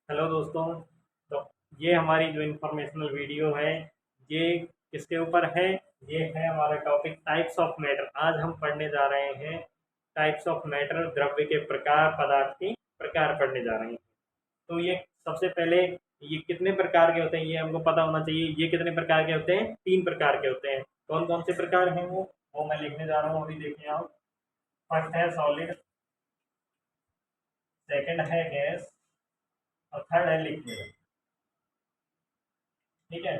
Hello दोस्तों। तो ये हमारी जो इंफॉर्मेशनल वीडियो है, ये किसके ऊपर है? ये है हमारा टॉपिक टाइप्स ऑफ मैटर। आज हम पढ़ने जा रहे हैं टाइप्स ऑफ मैटर, द्रव्य के प्रकार, पदार्थ के प्रकार पढ़ने जा रहे हैं। तो ये सबसे पहले, ये कितने प्रकार के होते हैं ये हमको पता होना चाहिए। ये कितने प्रकार के होते हैं? 3 प्रकार के होते हैं। कौन कौन से प्रकार हैं वो मैं लिखने जा रहा हूँ, अभी देखिए आप। फर्स्ट है सॉलिड, सेकंड है गैस, और थर्ड है लिक्विड। ठीक है,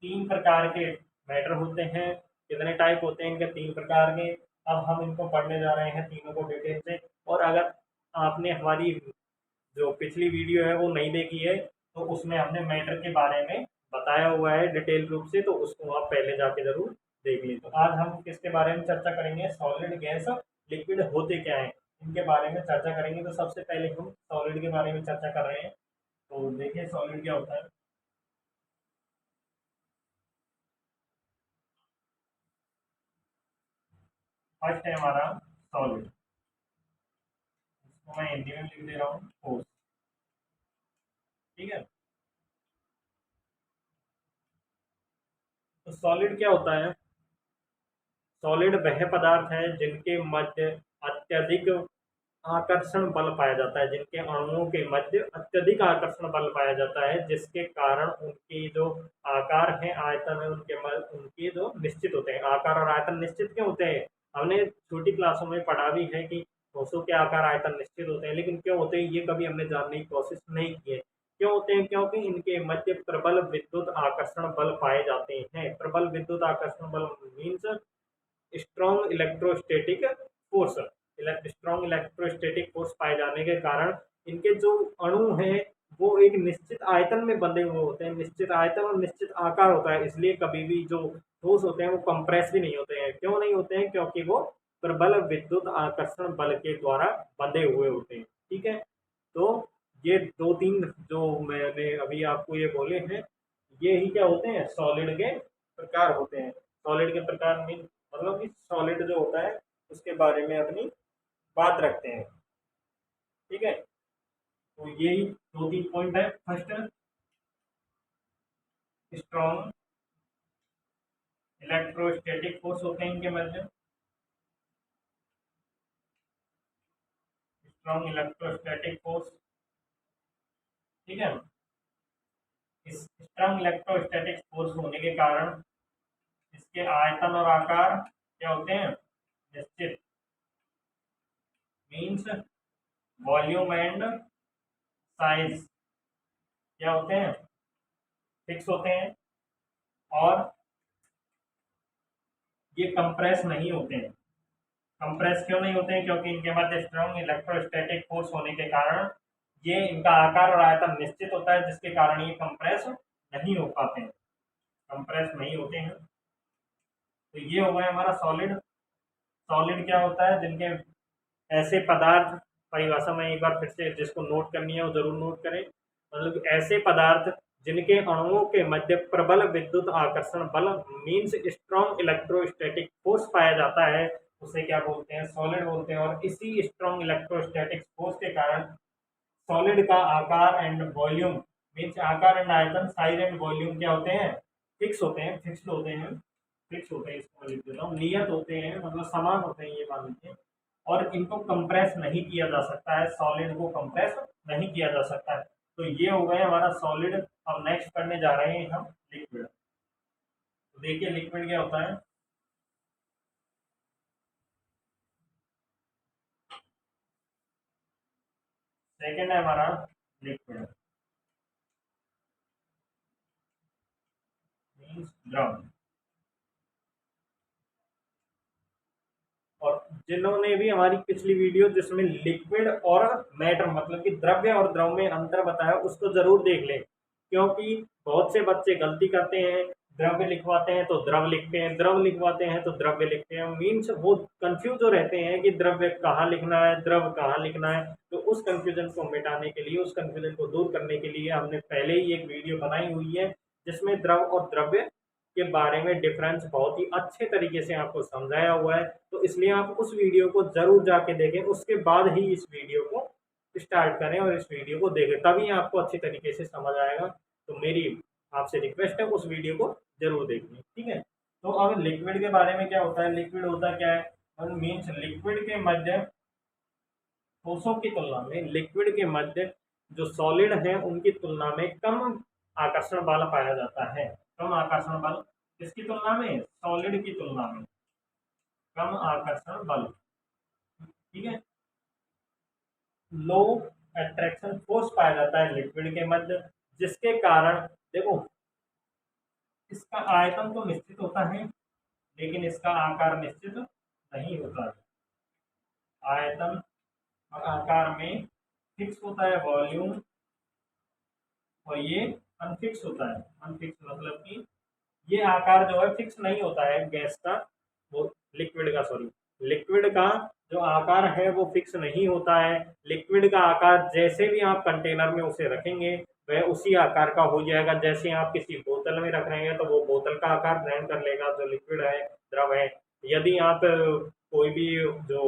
3 प्रकार के मैटर होते हैं। कितने टाइप होते हैं इनके? 3 प्रकार के। अब हम इनको पढ़ने जा रहे हैं तीनों को डिटेल से। और अगर आपने हमारी जो पिछली वीडियो है वो नहीं देखी है, तो उसमें हमने मैटर के बारे में बताया हुआ है डिटेल रूप से, तो उसको आप पहले जाके जरूर देख लीजिए। तो आज हम किसके बारे में चर्चा करेंगे? सॉलिड, गैस, लिक्विड होते क्या है, इनके बारे में चर्चा करेंगे। तो सबसे पहले हम सॉलिड के बारे में चर्चा कर रहे हैं। तो देखिए सॉलिड क्या होता है। फर्स्ट है हमारा सॉलिड, इसको मैं हिंदी में लिख दे रहा हूँ, ठोस। ठीक है, तो सॉलिड क्या होता है? सॉलिड वह पदार्थ है जिनके मध्य अत्यधिक आकर्षण बल पाया जाता है, जिनके अणुओं के मध्य अत्यधिक आकर्षण बल पाया जाता है, जिसके कारण उनकी जो आकार है, आयतन है, उनके जो निश्चित होते हैं। आकार और आयतन निश्चित क्यों होते हैं? हमने छोटी क्लासों में पढ़ा भी है कि ठोसों के आकार आयतन निश्चित होते हैं, लेकिन क्यों होते हैं ये कभी हमने जानने की कोशिश नहीं की है। क्यों होते हैं? क्योंकि इनके मध्य प्रबल विद्युत आकर्षण बल पाए जाते हैं। प्रबल विद्युत आकर्षण बल means strong electrostatic force. Strong electrostatic force पाए जाने के कारण इनके जो अणु हैं वो एक निश्चित आयतन में बंधे हुए होते हैं। निश्चित आयतन और निश्चित आकार होता है, इसलिए कभी भी जो ठोस होते हैं वो कंप्रेस भी नहीं होते हैं। क्यों नहीं होते हैं? क्योंकि वो प्रबल विद्युत आकर्षण बल के द्वारा बंधे हुए होते हैं। ठीक है, तो ये दो तीन जो मैंने अभी आपको ये बोले हैं, ये ही क्या होते हैं? सॉलिड के प्रकार होते हैं। सॉलिड के प्रकार मीन मतलब कि सॉलिड जो होता है उसके बारे में अपनी बात रखते हैं। ठीक है, तो यही 2-3 पॉइंट है। फर्स्ट, स्ट्रॉन्ग इलेक्ट्रोस्टैटिक फोर्स होते हैं इनके मध्य। Strong electrostatic force. ठीक है, इस स्ट्रॉन्ग इलेक्ट्रोस्टैटिक फोर्स होने के कारण इसके आयतन और आकार क्या होते हैं? निश्चित, मीन्स वॉल्यूम एंड साइज क्या होते हैं? फिक्स होते हैं। और ये कंप्रेस नहीं होते हैं। कंप्रेस क्यों नहीं होते हैं? क्योंकि इनके मध्य स्ट्रॉन्ग इलेक्ट्रोस्टैटिक फोर्स होने के कारण ये इनका आकार और आयतन निश्चित होता है, जिसके कारण ये कंप्रेस नहीं हो पाते हैं, कंप्रेस नहीं होते हैं। तो ये हो गया हमारा सॉलिड। सॉलिड क्या होता है? जिनके ऐसे पदार्थ, परिभाषा में एक बार फिर से जिसको नोट करनी है वो जरूर नोट करें। मतलब ऐसे पदार्थ जिनके अणुओं के मध्य प्रबल विद्युत आकर्षण बल मीन्स स्ट्रॉन्ग इलेक्ट्रोस्टैटिक फोर्स पाया जाता है, उसे क्या बोलते हैं? सॉलिड बोलते हैं। और इसी स्ट्रॉन्ग इलेक्ट्रोस्टैटिक फोर्स के कारण सॉलिड का आकार एंड वॉल्यूम मीन्स आकार एंड आयतन, साइज एंड वॉल्यूम क्या होते हैं? फिक्स होते हैं, फिक्स्ड होते हैं, फिक्स होते हैं। इसको मैं लिख देता हूँ, नियत होते हैं, मतलब समान होते हैं, ये मान लीजिए। और इनको कंप्रेस नहीं किया जा सकता है, सॉलिड को कंप्रेस नहीं किया जा सकता है। तो ये हो गया हमारा सॉलिड। अब नेक्स्ट करने जा रहे हैं हम लिक्विड। तो देखिए लिक्विड क्या होता है। सेकेंड है हमारा लिक्विड, मीन्स द्रव। और जिन्होंने भी हमारी पिछली वीडियो जिसमें लिक्विड और मैटर मतलब कि द्रव्य और द्रव में अंतर बताया, उसको जरूर देख लें। क्योंकि बहुत से बच्चे गलती करते हैं, द्रव्य लिखवाते हैं तो द्रव लिखते हैं, द्रव लिखवाते हैं तो द्रव्य लिखते हैं। मीन्स वो कंफ्यूज हो रहते हैं कि द्रव्य कहाँ लिखना है, द्रव कहाँ लिखना है। तो उस कंफ्यूजन को मिटाने के लिए, उस कंफ्यूजन को दूर करने के लिए हमने पहले ही एक वीडियो बनाई हुई है, जिसमें द्रव और द्रव्य के बारे में डिफरेंस बहुत ही अच्छे तरीके से आपको समझाया हुआ है। तो इसलिए आप उस वीडियो को जरूर जाके देखें, उसके बाद ही इस वीडियो को स्टार्ट करें और इस वीडियो को देखें, तभी आपको अच्छी तरीके से समझ आएगा। तो मेरी आपसे रिक्वेस्ट है उस वीडियो को जरूर देखिए, ठीक है। तो अब लिक्विड के बारे में क्या होता है, लिक्विड होता क्या है, मीन्स लिक्विड के मध्य ठोसों की तुलना में, लिक्विड के मध्य जो सॉलिड है उनकी तुलना में कम आकर्षण बल पाया जाता है। कम आकर्षण बल किसकी तुलना में, सॉलिड की तुलना में कम आकर्षण बल, ठीक है। लो अट्रैक्शन फोर्स पाया जाता है लिक्विड के मध्य, जिसके कारण देखो इसका आयतन तो निश्चित होता है लेकिन इसका आकार निश्चित नहीं होता है। आयतन और आकार में फिक्स होता है वॉल्यूम, और ये अनफिक्स होता है। अनफिक्स मतलब कि ये आकार जो है फिक्स नहीं होता है गैस का, वो लिक्विड का, सॉरी, लिक्विड का जो आकार है वो फिक्स नहीं होता है। लिक्विड का आकार जैसे भी आप कंटेनर में उसे रखेंगे वह उसी आकार का हो जाएगा। जैसे आप किसी बोतल में रख रहे हैं तो वो बोतल का आकार ग्रहण कर लेगा जो लिक्विड है, द्रव है। यदि आप कोई भी जो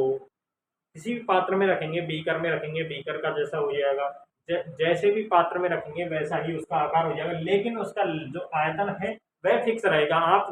किसी भी पात्र में रखेंगे, बीकर में रखेंगे, बीकर का जैसा हो जाएगा। जैसे भी पात्र में रखेंगे वैसा ही उसका आकार हो जाएगा, लेकिन उसका जो आयतन है वह फिक्स रहेगा। आप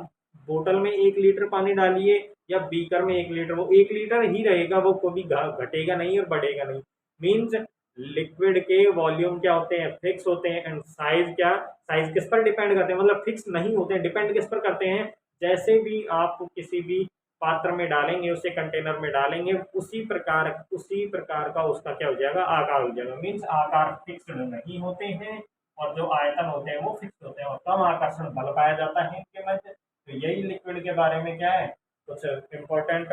बोतल में 1 लीटर पानी डालिए या बीकर में 1 लीटर, वो 1 लीटर ही रहेगा, वो कभी घटेगा नहीं और बढ़ेगा नहीं। मीन्स लिक्विड के वॉल्यूम क्या होते हैं, फिक्स होते हैं। एंड साइज क्या, साइज किस पर डिपेंड करते हैं, मतलब फिक्स नहीं होते हैं, डिपेंड किस पर करते हैं, जैसे भी आप किसी भी पात्र में डालेंगे, उसे कंटेनर में डालेंगे, उसी प्रकार का उसका क्या हो जाएगा, आकार हो जाएगा। मीन्स आकार फिक्स्ड नहीं होते हैं और जो आयतन होते हैं वो फिक्स होते हैं, और कम आकर्षण बल पाया जाता है इनके मध्य। तो यही लिक्विड के बारे में क्या है, कुछ इम्पोर्टेंट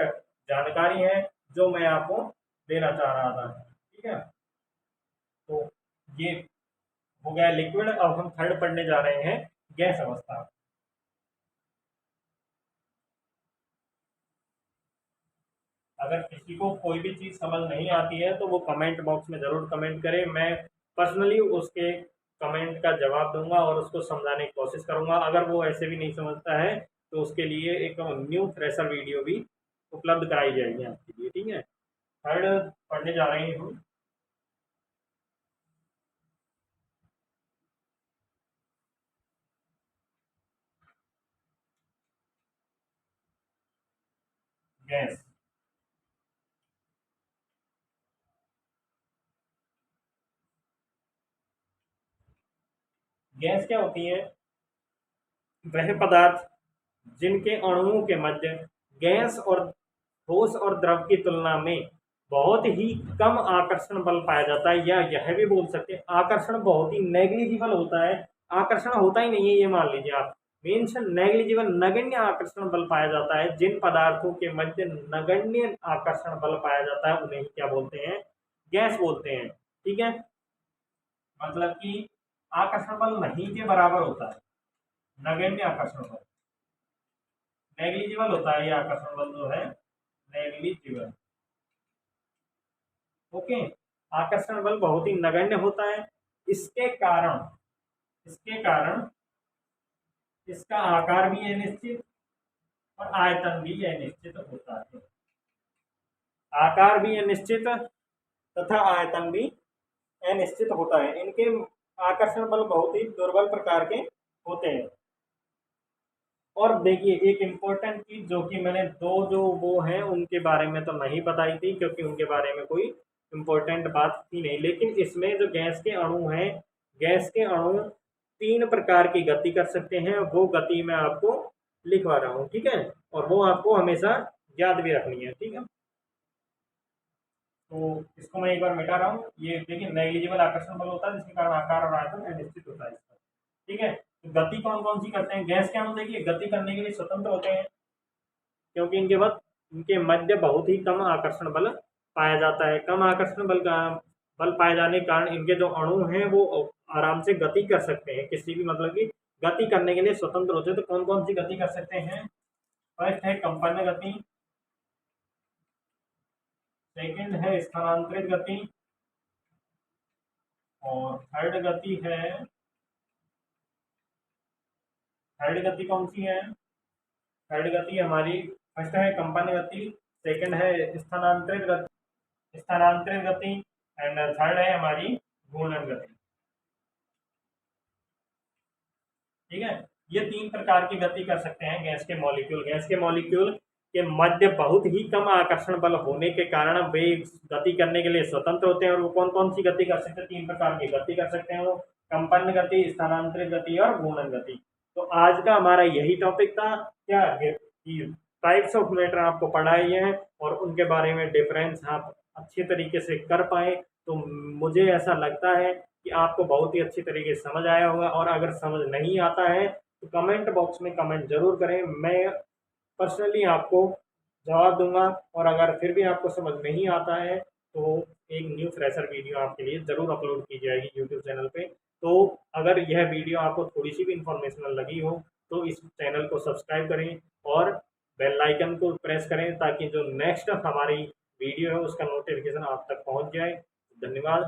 जानकारी है जो मैं आपको देना चाह रहा था, ठीक है। तो ये हो गया लिक्विड। अब हम थर्ड पढ़ने जा रहे हैं, गैस अवस्था। अगर किसी को कोई भी चीज़ समझ नहीं आती है तो वो कमेंट बॉक्स में ज़रूर कमेंट करे, मैं पर्सनली उसके कमेंट का जवाब दूंगा और उसको समझाने की कोशिश करूंगा। अगर वो ऐसे भी नहीं समझता है तो उसके लिए एक न्यू फ्रेशर वीडियो भी उपलब्ध कराई जाएगी आपके लिए, ठीक है। थर्ड पढ़ने जा रही हूँ, गैस। गैस क्या होती है, वह पदार्थ जिनके अणुओं के मध्य गैस और ठोस और द्रव की तुलना में बहुत ही कम आकर्षण बल पाया जाता है, या यह भी बोल सकते हैं आकर्षण बहुत ही नेग्लिजिबल होता है। आकर्षण होता ही नहीं है, ये मान लीजिए आप। मीन्स नेग्लिजिबल, नगण्य आकर्षण बल पाया जाता है। जिन पदार्थों के मध्य नगण्य आकर्षण बल पाया जाता है उन्हें क्या बोलते हैं, गैस बोलते हैं, ठीक है। मतलब कि आकर्षण बल नहीं के बराबर होता है नगण्य आकर्षण बल, नेग्लिजिबल होता है ये आकर्षण बल जो है, नेग्लिजिबल, ओके। आकर्षण बल बहुत ही नगण्य होता है। इसके कारण इसके कारण इसका आकार भी अनिश्चित और आयतन भी अनिश्चित होता है। आकार भी अनिश्चित तथा आयतन भी अनिश्चित होता है। इनके आकर्षण बल बहुत ही दुर्बल प्रकार के होते हैं। और देखिए एक इम्पोर्टेंट चीज जो कि मैंने दो जो वो हैं उनके बारे में तो नहीं बताई थी, क्योंकि उनके बारे में कोई इम्पोर्टेंट बात थी नहीं, लेकिन इसमें जो गैस के अणु हैं, गैस के अणु 3 प्रकार की गति कर सकते हैं। वो गति मैं आपको लिखवा रहा हूँ, ठीक है, और वो आपको हमेशा याद भी रखनी है, ठीक है। तो इसको मैं एक बार मिटा रहा हूँ। ये देखिए नेग्लिजिबल आकर्षण बल होता है जिसके कारण आकार और आयतन अनिश्चित होता है इसका, ठीक है। तो गति कौन कौन सी करते हैं, गैस के अणु देखिए गति करने के लिए स्वतंत्र होते हैं, क्योंकि इनके मध्य बहुत ही कम आकर्षण बल पाया जाता है। कम आकर्षण बल पाए जाने के कारण इनके जो अणु हैं वो आराम से गति कर सकते हैं, किसी भी मतलब की गति करने के लिए स्वतंत्र होते हैं। तो कौन कौन सी गति कर सकते हैं, फर्स्ट है कंपन गति, सेकंड है स्थानांतरित गति, और थर्ड गति कौन सी है, थर्ड गति हमारी, फर्स्ट है कंपन गति, सेकंड है स्थानांतरित गति, एंड थर्ड है हमारी घूर्णन गति। ठीक है, ये 3 प्रकार की गति कर सकते हैं गैस के मॉलिक्यूल। गैस के मॉलिक्यूल के मध्य बहुत ही कम आकर्षण बल होने के कारण वे गति करने के लिए स्वतंत्र होते हैं। और वो कौन कौन सी गति कर सकते हैं? 3 प्रकार की गति कर सकते हैं वो, कंपन गति, स्थानांतरित गति और घूर्णन गति। तो आज का हमारा यही टॉपिक था, क्या टाइप्स ऑफ मैटर आपको पढ़ाई है और उनके बारे में डिफरेंस आप अच्छे तरीके से कर पाए। तो मुझे ऐसा लगता है कि आपको बहुत ही अच्छी तरीके से समझ आया होगा। और अगर समझ नहीं आता है तो कमेंट बॉक्स में कमेंट जरूर करें, मैं पर्सनली आपको जवाब दूंगा। और अगर फिर भी आपको समझ नहीं आता है तो एक न्यू फ्रेशर वीडियो आपके लिए ज़रूर अपलोड की जाएगी यूट्यूब चैनल पे। तो अगर यह वीडियो आपको थोड़ी सी भी इंफॉर्मेशनल लगी हो तो इस चैनल को सब्सक्राइब करें और बेल आइकन को प्रेस करें ताकि जो नेक्स्ट हमारी वीडियो है उसका नोटिफिकेशन आप तक पहुंच जाए। धन्यवाद।